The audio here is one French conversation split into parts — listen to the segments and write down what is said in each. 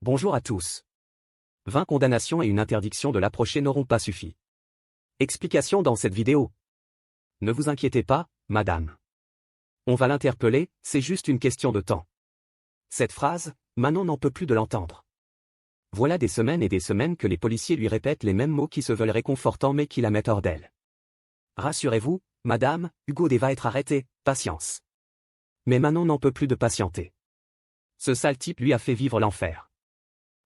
Bonjour à tous. 20 condamnations et une interdiction de l'approcher n'auront pas suffi. Explication dans cette vidéo. Ne vous inquiétez pas, madame. On va l'interpeller, c'est juste une question de temps. Cette phrase, Manon n'en peut plus de l'entendre. Voilà des semaines et des semaines que les policiers lui répètent les mêmes mots qui se veulent réconfortants mais qui la mettent hors d'elle. Rassurez-vous, madame, Hugo D va être arrêté, patience. Mais Manon n'en peut plus de patienter. Ce sale type lui a fait vivre l'enfer.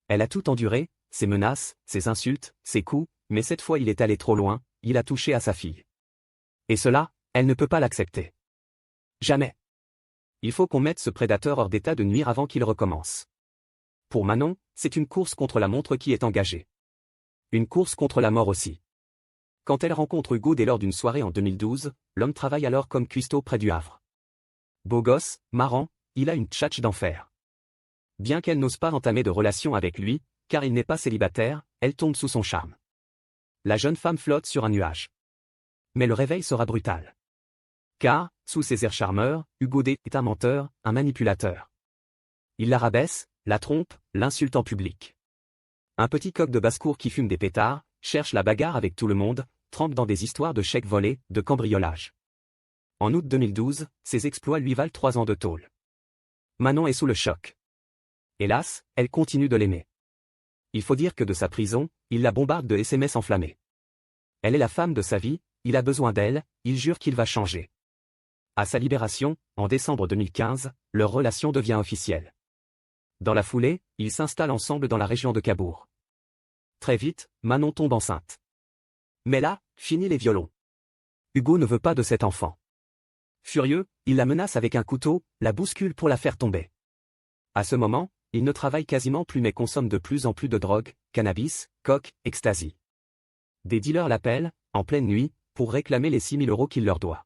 Elle a tout enduré, ses menaces, ses insultes, ses coups, mais cette fois il est allé trop loin, il a touché à sa fille. Et cela, elle ne peut pas l'accepter. Jamais. Il faut qu'on mette ce prédateur hors d'état de nuire avant qu'il recommence. Pour Manon, c'est une course contre la montre qui est engagée. Une course contre la mort aussi. Quand elle rencontre Hugo dès lors d'une soirée en 2012, l'homme travaille alors comme cuistot près du Havre. Beau gosse, marrant, il a une tchatche d'enfer. Bien qu'elle n'ose pas entamer de relation avec lui, car il n'est pas célibataire, elle tombe sous son charme. La jeune femme flotte sur un nuage. Mais le réveil sera brutal. Car, sous ses airs charmeurs, Hugo D est un menteur, un manipulateur. Il la rabaisse, la trompe, l'insulte en public. Un petit coq de basse-cour qui fume des pétards, cherche la bagarre avec tout le monde, trempe dans des histoires de chèques volés, de cambriolage. En août 2012, ses exploits lui valent 3 ans de tôle. Manon est sous le choc. Hélas, elle continue de l'aimer. Il faut dire que de sa prison, il la bombarde de SMS enflammés. Elle est la femme de sa vie, il a besoin d'elle, il jure qu'il va changer. À sa libération, en décembre 2015, leur relation devient officielle. Dans la foulée, ils s'installent ensemble dans la région de Cabourg. Très vite, Manon tombe enceinte. Mais là, fini les violons. Hugo ne veut pas de cet enfant. Furieux, il la menace avec un couteau, la bouscule pour la faire tomber. À ce moment, il ne travaille quasiment plus mais consomme de plus en plus de drogue, cannabis, coke, ecstasy. Des dealers l'appellent, en pleine nuit, pour réclamer les 6 000 € qu'il leur doit.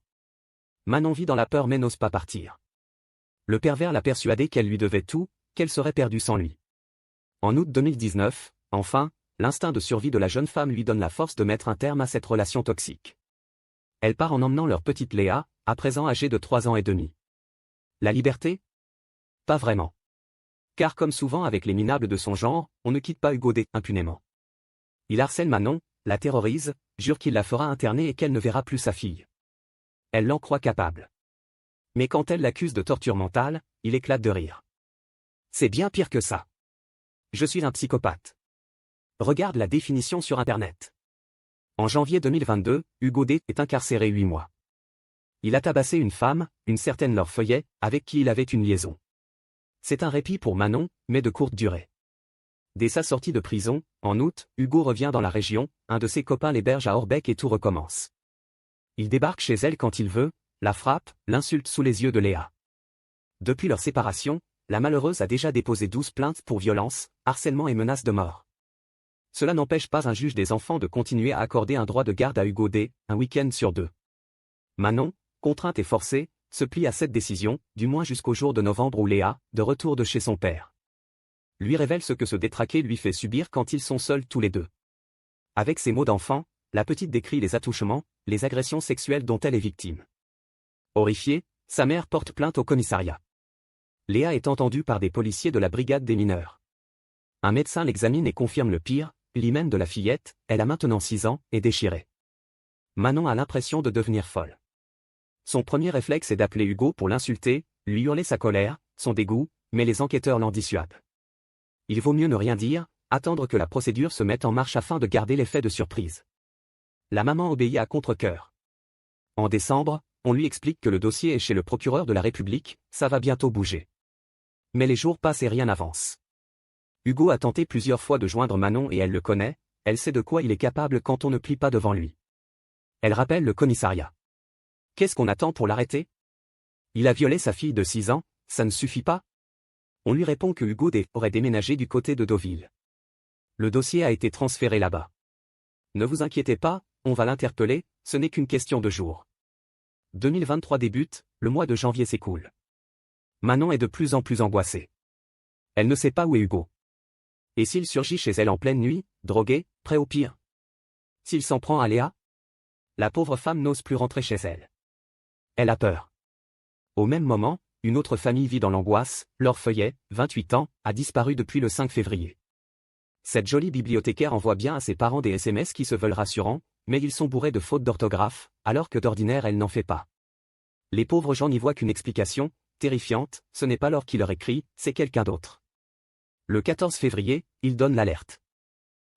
Manon vit dans la peur mais n'ose pas partir. Le pervers l'a persuadée qu'elle lui devait tout, qu'elle serait perdue sans lui. En août 2019, enfin, l'instinct de survie de la jeune femme lui donne la force de mettre un terme à cette relation toxique. Elle part en emmenant leur petite Léa, à présent âgée de 3 ans et demi. La liberté? Pas vraiment. Car comme souvent avec les minables de son genre, on ne quitte pas Hugo D impunément. Il harcèle Manon, la terrorise, jure qu'il la fera interner et qu'elle ne verra plus sa fille. Elle l'en croit capable. Mais quand elle l'accuse de torture mentale, il éclate de rire. C'est bien pire que ça. Je suis un psychopathe. Regarde la définition sur Internet. En janvier 2022, Hugo D est incarcéré 8 mois. Il a tabassé une femme, une certaine Laure Feuillet, avec qui il avait une liaison. C'est un répit pour Manon, mais de courte durée. Dès sa sortie de prison, en août, Hugo revient dans la région, un de ses copains l'héberge à Orbec et tout recommence. Il débarque chez elle quand il veut, la frappe, l'insulte sous les yeux de Léa. Depuis leur séparation, la malheureuse a déjà déposé 12 plaintes pour violence, harcèlement et menaces de mort. Cela n'empêche pas un juge des enfants de continuer à accorder un droit de garde à Hugo D, un week-end sur 2. Manon, contrainte et forcée, se plie à cette décision, du moins jusqu'au jour de novembre où Léa, de retour de chez son père, lui révèle ce que ce détraqué lui fait subir quand ils sont seuls tous les deux. Avec ses mots d'enfant, la petite décrit les attouchements, les agressions sexuelles dont elle est victime. Horrifiée, sa mère porte plainte au commissariat. Léa est entendue par des policiers de la brigade des mineurs. Un médecin l'examine et confirme le pire, l'hymen de la fillette, elle a maintenant 6 ans, est déchirée. Manon a l'impression de devenir folle. Son premier réflexe est d'appeler Hugo pour l'insulter, lui hurler sa colère, son dégoût, mais les enquêteurs l'en dissuadent. Il vaut mieux ne rien dire, attendre que la procédure se mette en marche afin de garder l'effet de surprise. La maman obéit à contre-cœur. En décembre, on lui explique que le dossier est chez le procureur de la République, ça va bientôt bouger. Mais les jours passent et rien n'avance. Hugo a tenté plusieurs fois de joindre Manon et elle le connaît, elle sait de quoi il est capable quand on ne plie pas devant lui. Elle rappelle le commissariat. Qu'est-ce qu'on attend pour l'arrêter? Il a violé sa fille de 6 ans, ça ne suffit pas? On lui répond que Hugo D aurait déménagé du côté de Deauville. Le dossier a été transféré là-bas. Ne vous inquiétez pas, on va l'interpeller, ce n'est qu'une question de jours. 2023 débute, le mois de janvier s'écoule. Manon est de plus en plus angoissée. Elle ne sait pas où est Hugo. Et s'il surgit chez elle en pleine nuit, drogué, prêt au pire? S'il s'en prend à Léa? La pauvre femme n'ose plus rentrer chez elle. Elle a peur. Au même moment, une autre famille vit dans l'angoisse, leur Feuillet, 28 ans, a disparu depuis le 5 février. Cette jolie bibliothécaire envoie bien à ses parents des SMS qui se veulent rassurants, mais ils sont bourrés de fautes d'orthographe, alors que d'ordinaire elle n'en fait pas. Les pauvres gens n'y voient qu'une explication, terrifiante, ce n'est pas Laure qui leur écrit, c'est quelqu'un d'autre. Le 14 février, ils donnent l'alerte.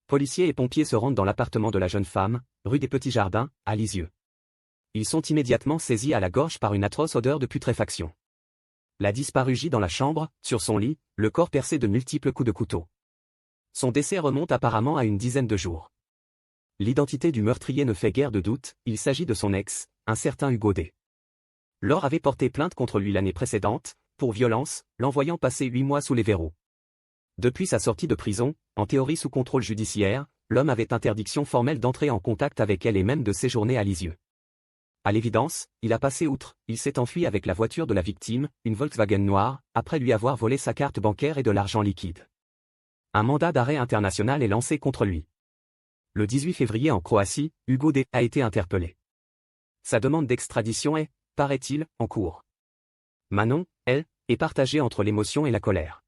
Policiers et pompiers se rendent dans l'appartement de la jeune femme, rue des Petits Jardins, à Lisieux. Ils sont immédiatement saisis à la gorge par une atroce odeur de putréfaction. La disparue gît dans la chambre, sur son lit, le corps percé de multiples coups de couteau. Son décès remonte apparemment à une dizaine de jours. L'identité du meurtrier ne fait guère de doute, il s'agit de son ex, un certain Hugo D. Laure avait porté plainte contre lui l'année précédente, pour violence, l'envoyant passer 8 mois sous les verrous. Depuis sa sortie de prison, en théorie sous contrôle judiciaire, l'homme avait interdiction formelle d'entrer en contact avec elle et même de séjourner à Lisieux. À l'évidence, il a passé outre, il s'est enfui avec la voiture de la victime, une Volkswagen noire, après lui avoir volé sa carte bancaire et de l'argent liquide. Un mandat d'arrêt international est lancé contre lui. Le 18 février en Croatie, Hugo D. a été interpellé. Sa demande d'extradition est, paraît-il, en cours. Manon, elle, est partagée entre l'émotion et la colère.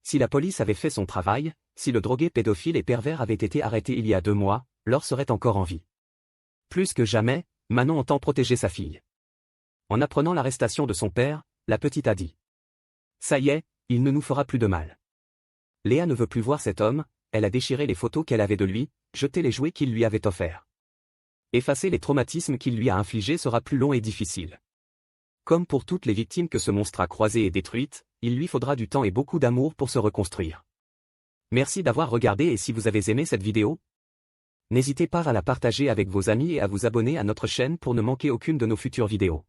Si la police avait fait son travail, si le drogué pédophile et pervers avait été arrêté il y a 2 mois, Laure serait encore en vie. Plus que jamais, Manon entend protéger sa fille. En apprenant l'arrestation de son père, la petite a dit. Ça y est, il ne nous fera plus de mal. Léa ne veut plus voir cet homme, elle a déchiré les photos qu'elle avait de lui, jeté les jouets qu'il lui avait offerts. Effacer les traumatismes qu'il lui a infligés sera plus long et difficile. Comme pour toutes les victimes que ce monstre a croisées et détruites, il lui faudra du temps et beaucoup d'amour pour se reconstruire. Merci d'avoir regardé et si vous avez aimé cette vidéo, n'hésitez pas à la partager avec vos amis et à vous abonner à notre chaîne pour ne manquer aucune de nos futures vidéos.